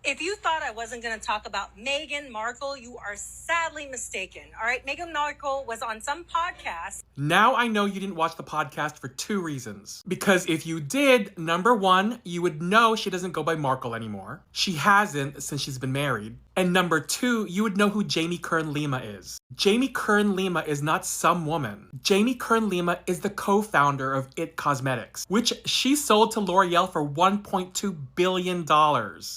If you thought I wasn't going to talk about Meghan Markle, you are sadly mistaken. All right, Meghan Markle was on some podcast. Now I know you didn't watch the podcast for two reasons. Because if you did, number one, you would know she doesn't go by Markle anymore. She hasn't since she's been married. And number two, you would know who Jamie Kern-Lima is. Jamie Kern-Lima is not some woman. Jamie Kern-Lima is the co-founder of IT Cosmetics, which she sold to L'Oreal for $1.2 billion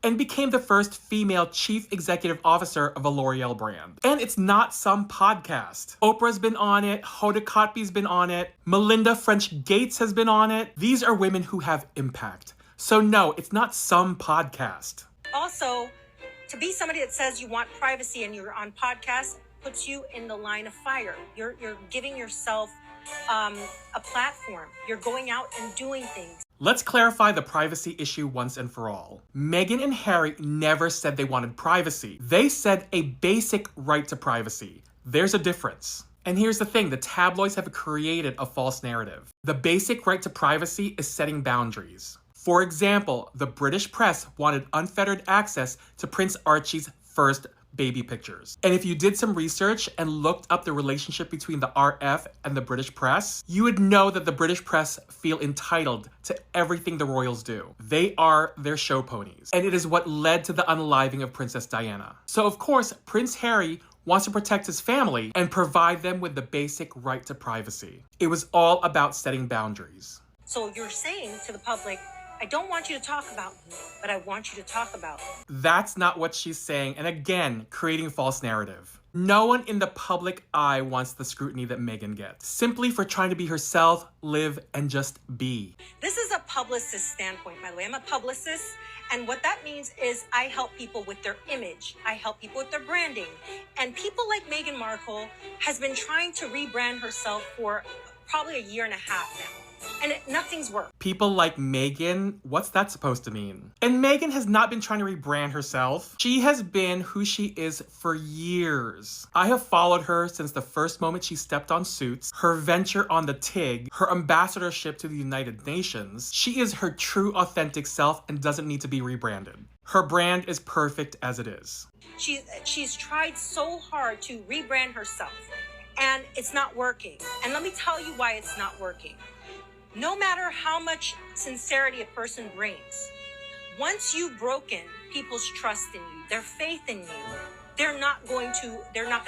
and became the first female chief executive officer of a L'Oreal brand. And it's not some podcast. Oprah's been on it, Hoda Kotb's been on it, Melinda French Gates has been on it. These are women who have impact. So no, it's not some podcast. Also, to be somebody that says you want privacy and you're on podcasts puts you in the line of fire. You're giving yourself a platform. You're going out and doing things. Let's clarify the privacy issue once and for all. Meghan and Harry never said they wanted privacy. They said a basic right to privacy. There's a difference. And here's the thing, the tabloids have created a false narrative. The basic right to privacy is setting boundaries. For example, the British press wanted unfettered access to Prince Archie's first baby pictures. And if you did some research and looked up the relationship between the RF and the British press, you would know that the British press feel entitled to everything the royals do. They are their show ponies. And it is what led to the unaliving of Princess Diana. So of course, Prince Harry wants to protect his family and provide them with the basic right to privacy. It was all about setting boundaries. So you're saying to the public, I don't want you to talk about me, but I want you to talk about me. That's not what she's saying, and again, creating false narrative. No one in the public eye wants the scrutiny that Meghan gets, simply for trying to be herself, live, and just be. This is a publicist standpoint, by the way. I'm a publicist, and what that means is I help people with their image. I help people with their branding. And people like Meghan Markle has been trying to rebrand herself for probably a year and a half now. And nothing's worked. People like Meghan, what's that supposed to mean? And Meghan has not been trying to rebrand herself. She has been who she is for years. I have followed her since the first moment she stepped on Suits, her venture on the TIG, her ambassadorship to the United Nations. She is her true authentic self and doesn't need to be rebranded. Her brand is perfect as it is. She's tried so hard to rebrand herself, and it's not working. And let me tell you why it's not working. No matter how much sincerity a person brings, once you've broken people's trust in you, their faith in you, they're not going to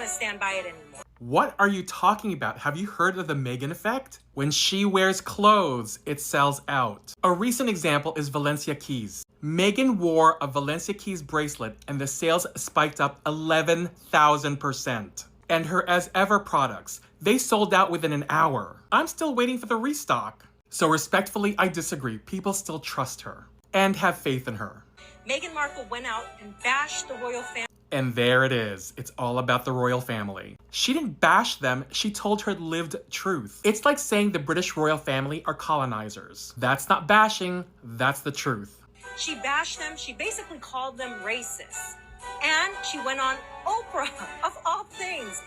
stand by it anymore. What are you talking about? Have you heard of the Meghan effect? When she wears clothes, it sells out. A recent example is Valencia Keys. Meghan wore a Valencia Keys bracelet and the sales spiked up 11,000%. And her As Ever products, they sold out within an hour. I'm still waiting for the restock. So respectfully, I disagree. People still trust her and have faith in her. Meghan Markle went out and bashed the royal family. And there it is. It's all about the royal family. She didn't bash them. She told her lived truth. It's like saying the British royal family are colonizers. That's not bashing. That's the truth. She bashed them. She basically called them racist. And she went on Oprah, of all things,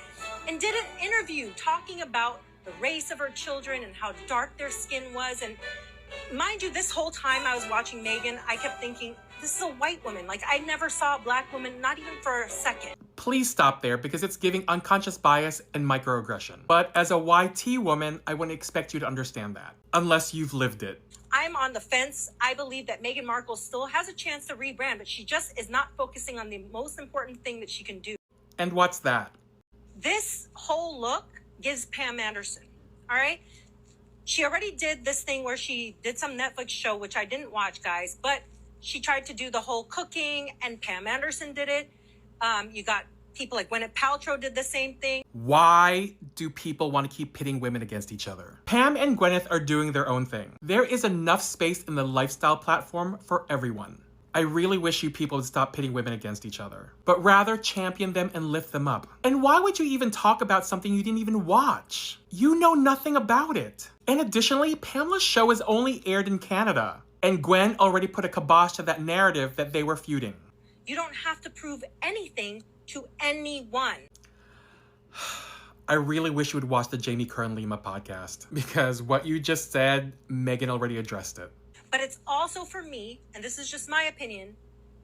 and did an interview talking about the race of her children and how dark their skin was. And mind you, this whole time I was watching Meghan, I kept thinking, this is a white woman. Like, I never saw a black woman, not even for a second. Please stop there because it's giving unconscious bias and microaggression. But as a YT woman, I wouldn't expect you to understand that, unless you've lived it. I'm on the fence. I believe that Meghan Markle still has a chance to rebrand, but she just is not focusing on the most important thing that she can do. And what's that? This whole look gives Pam Anderson, all right? She already did this thing where she did some Netflix show, which I didn't watch, guys, but she tried to do the whole cooking, and Pam Anderson did it. You got people like Gwyneth Paltrow did the same thing. Why do people want to keep pitting women against each other? Pam and Gwyneth are doing their own thing. There is enough space in the lifestyle platform for everyone. I really wish you people would stop pitting women against each other, but rather champion them and lift them up. And why would you even talk about something you didn't even watch? You know nothing about it. And additionally, Pamela's show is only aired in Canada, and Gwen already put a kibosh to that narrative that they were feuding. You don't have to prove anything to anyone. I really wish you would watch the Jamie Kern-Lima podcast, because what you just said, Meghan already addressed it. But it's also for me, and this is just my opinion,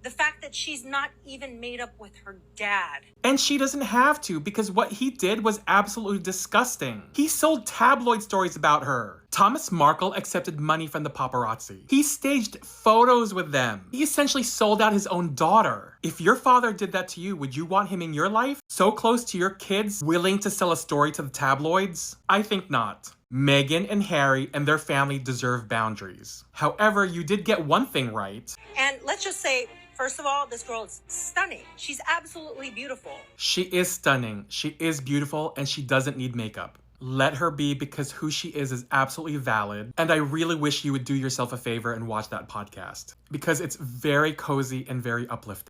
The fact that she's not even made up with her dad. And she doesn't have to, because what he did was absolutely disgusting. He sold tabloid stories about her. Thomas Markle accepted money from the paparazzi. He staged photos with them. He essentially sold out his own daughter. If your father did that to you, would you want him in your life? So close to your kids, willing to sell a story to the tabloids? I think not. Meghan and Harry and their family deserve boundaries. However, you did get one thing right. And let's just say, first of all, this girl is stunning. She's absolutely beautiful. She is stunning, she is beautiful, and she doesn't need makeup. Let her be, because who she is absolutely valid. And I really wish you would do yourself a favor and watch that podcast, because it's very cozy and very uplifting.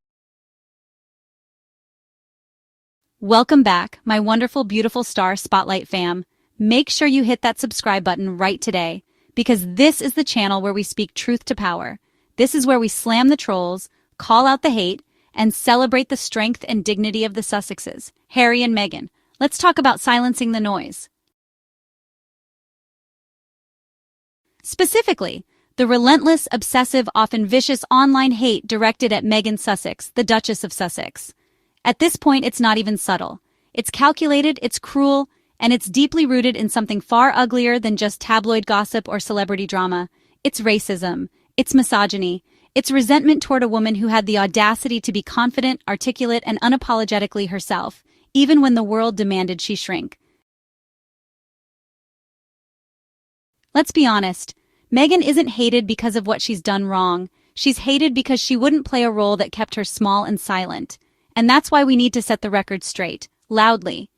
Welcome back, my wonderful, beautiful Star Spotlight fam. Make sure you hit that subscribe button right today, because this is the channel where we speak truth to power. This is where we slam the trolls, call out the hate, and celebrate the strength and dignity of the Sussexes, Harry and Meghan. Let's talk about silencing the noise. Specifically, the relentless, obsessive, often vicious online hate directed at Meghan Sussex, the Duchess of Sussex. At this point, it's not even subtle. It's calculated, it's cruel, and it's deeply rooted in something far uglier than just tabloid gossip or celebrity drama. It's racism. It's misogyny. It's resentment toward a woman who had the audacity to be confident, articulate, and unapologetically herself, even when the world demanded she shrink. Let's be honest. Meghan isn't hated because of what she's done wrong. She's hated because she wouldn't play a role that kept her small and silent. And that's why we need to set the record straight, loudly.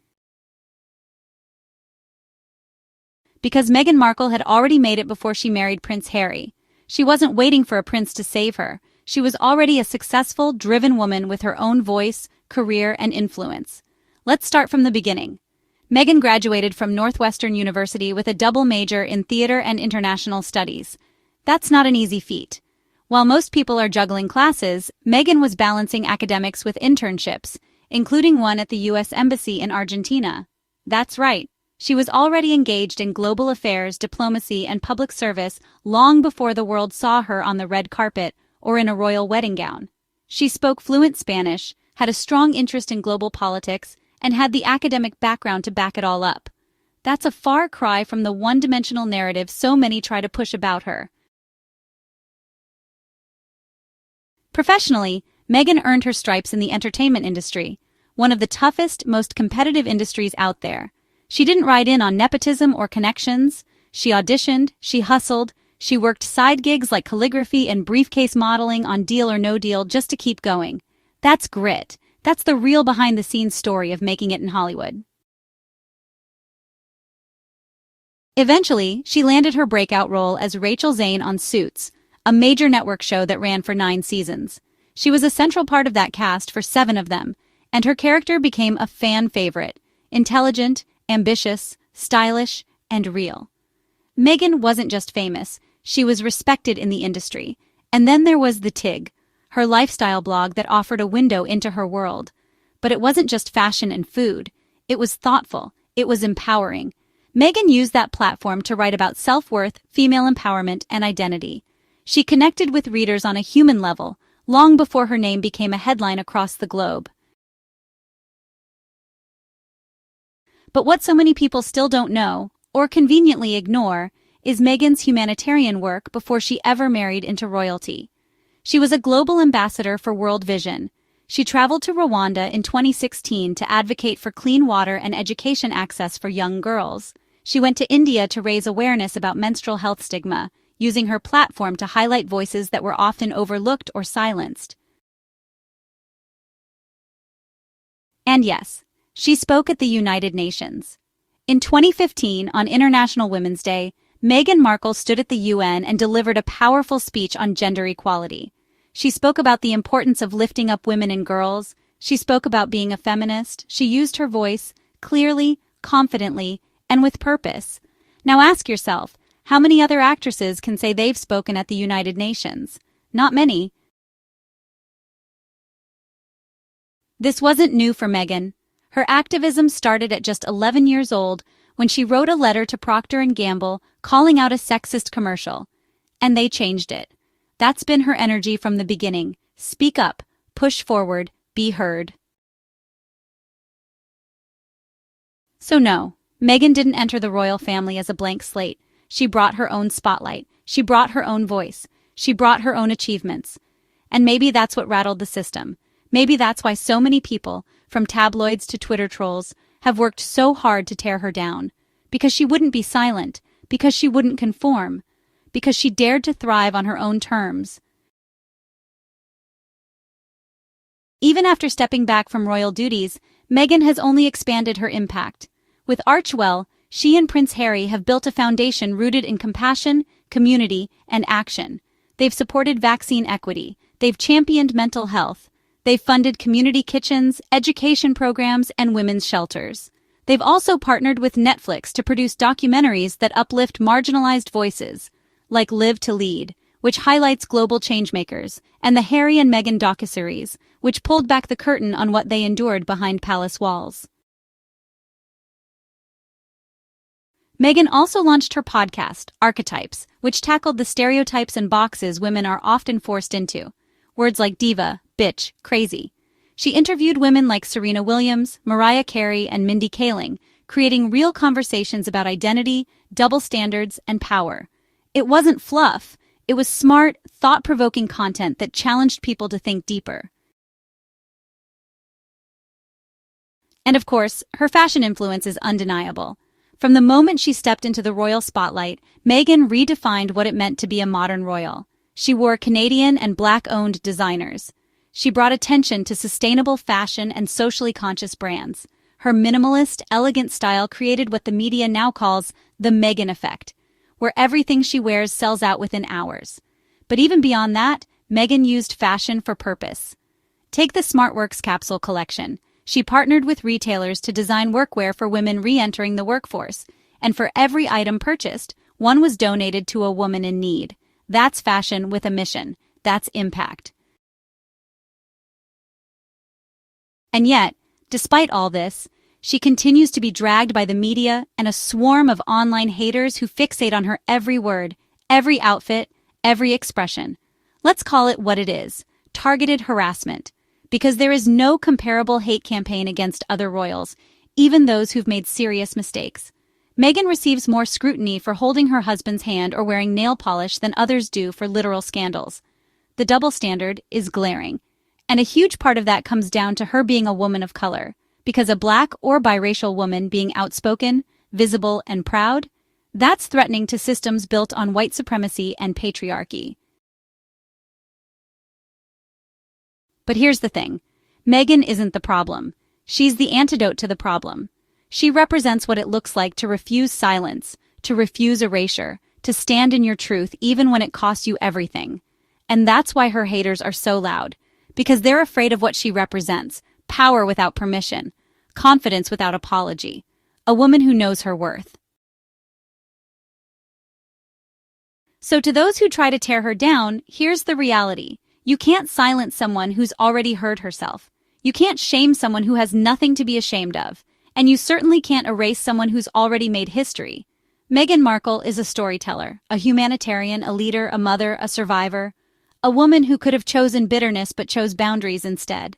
Because Meghan Markle had already made it before she married Prince Harry. She wasn't waiting for a prince to save her. She was already a successful, driven woman with her own voice, career, and influence. Let's start from the beginning. Meghan graduated from Northwestern University with a double major in theater and international studies. That's not an easy feat. While most people are juggling classes, Meghan was balancing academics with internships, including one at the U.S. Embassy in Argentina. That's right. She was already engaged in global affairs, diplomacy, and public service long before the world saw her on the red carpet or in a royal wedding gown. She spoke fluent Spanish, had a strong interest in global politics, and had the academic background to back it all up. That's a far cry from the one-dimensional narrative so many try to push about her. Professionally, Meghan earned her stripes in the entertainment industry, one of the toughest, most competitive industries out there. She didn't ride in on nepotism or connections. She auditioned, she hustled, she worked side gigs like calligraphy and briefcase modeling on Deal or No Deal just to keep going. That's grit. That's the real behind-the-scenes story of making it in Hollywood. Eventually, she landed her breakout role as Rachel Zane on Suits, a major network show that ran for 9 seasons. She was a central part of that cast for 7 of them, and her character became a fan favorite, intelligent, ambitious, stylish, and real. Meghan wasn't just famous, she was respected in the industry. And then there was The Tig, her lifestyle blog that offered a window into her world. But it wasn't just fashion and food. It was thoughtful. It was empowering. Meghan used that platform to write about self-worth, female empowerment, and identity. She connected with readers on a human level, long before her name became a headline across the globe. But what so many people still don't know, or conveniently ignore, is Meghan's humanitarian work before she ever married into royalty. She was a global ambassador for World Vision. She traveled to Rwanda in 2016 to advocate for clean water and education access for young girls. She went to India to raise awareness about menstrual health stigma, using her platform to highlight voices that were often overlooked or silenced. And yes, she spoke at the United Nations. In 2015, on International Women's Day, Meghan Markle stood at the UN and delivered a powerful speech on gender equality. She spoke about the importance of lifting up women and girls. She spoke about being a feminist. She used her voice clearly, confidently, and with purpose. Now ask yourself, how many other actresses can say they've spoken at the United Nations? Not many. This wasn't new for Meghan. Her activism started at just 11 years old when she wrote a letter to Procter & Gamble calling out a sexist commercial. And they changed it. That's been her energy from the beginning, Speak up, push forward, be heard. So no, Meghan didn't enter the royal family as a blank slate. She brought her own spotlight. She brought her own voice. She brought her own achievements. And maybe that's what rattled the system. Maybe that's why so many people, from tabloids to Twitter trolls, have worked so hard to tear her down. Because she wouldn't be silent. Because she wouldn't conform. Because she dared to thrive on her own terms. Even after stepping back from royal duties, Meghan has only expanded her impact. With Archewell, she and Prince Harry have built a foundation rooted in compassion, community, and action. They've supported vaccine equity. They've championed mental health. They've funded community kitchens, education programs, and women's shelters. They've also partnered with Netflix to produce documentaries that uplift marginalized voices, like Live to Lead, which highlights global changemakers, and the Harry and Meghan docuseries, which pulled back the curtain on what they endured behind palace walls. Meghan also launched her podcast, Archetypes, which tackled the stereotypes and boxes women are often forced into. Words like diva, bitch, crazy. She interviewed women like Serena Williams, Mariah Carey, and Mindy Kaling, creating real conversations about identity, double standards, and power. It wasn't fluff. It was smart, thought-provoking content that challenged people to think deeper. And of course, her fashion influence is undeniable. From the moment she stepped into the royal spotlight, Meghan redefined what it meant to be a modern royal. She wore Canadian and Black-owned designers. She brought attention to sustainable fashion and socially conscious brands. Her minimalist, elegant style created what the media now calls the Meghan effect, where everything she wears sells out within hours. But even beyond that, Meghan used fashion for purpose. Take the SmartWorks capsule collection. She partnered with retailers to design workwear for women re-entering the workforce, and for every item purchased, one was donated to a woman in need. That's fashion with a mission. That's impact. And yet, despite all this, she continues to be dragged by the media and a swarm of online haters who fixate on her every word, every outfit, every expression. Let's call it what it is: targeted harassment. Because there is no comparable hate campaign against other royals, even those who've made serious mistakes. Meghan receives more scrutiny for holding her husband's hand or wearing nail polish than others do for literal scandals. The double standard is glaring. And a huge part of that comes down to her being a woman of color. Because a Black or biracial woman being outspoken, visible, and proud, that's threatening to systems built on white supremacy and patriarchy. But here's the thing. Meghan isn't the problem. She's the antidote to the problem. She represents what it looks like to refuse silence, to refuse erasure, to stand in your truth even when it costs you everything. And that's why her haters are so loud. Because they're afraid of what she represents: power without permission, confidence without apology, a woman who knows her worth. So to those who try to tear her down, here's the reality. You can't silence someone who's already hurt herself. You can't shame someone who has nothing to be ashamed of. And you certainly can't erase someone who's already made history. Meghan Markle is a storyteller, a humanitarian, a leader, a mother, a survivor. A woman who could have chosen bitterness but chose boundaries instead.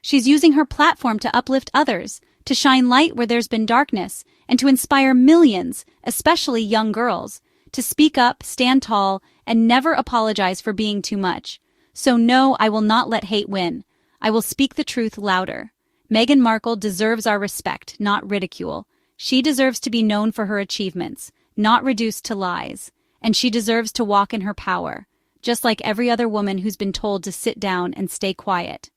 She's using her platform to uplift others, to shine light where there's been darkness, and to inspire millions, especially young girls, to speak up, stand tall, and never apologize for being too much. So no, I will not let hate win. I will speak the truth louder. Meghan Markle deserves our respect, not ridicule. She deserves to be known for her achievements, not reduced to lies. And she deserves to walk in her power, just like every other woman who's been told to sit down and stay quiet.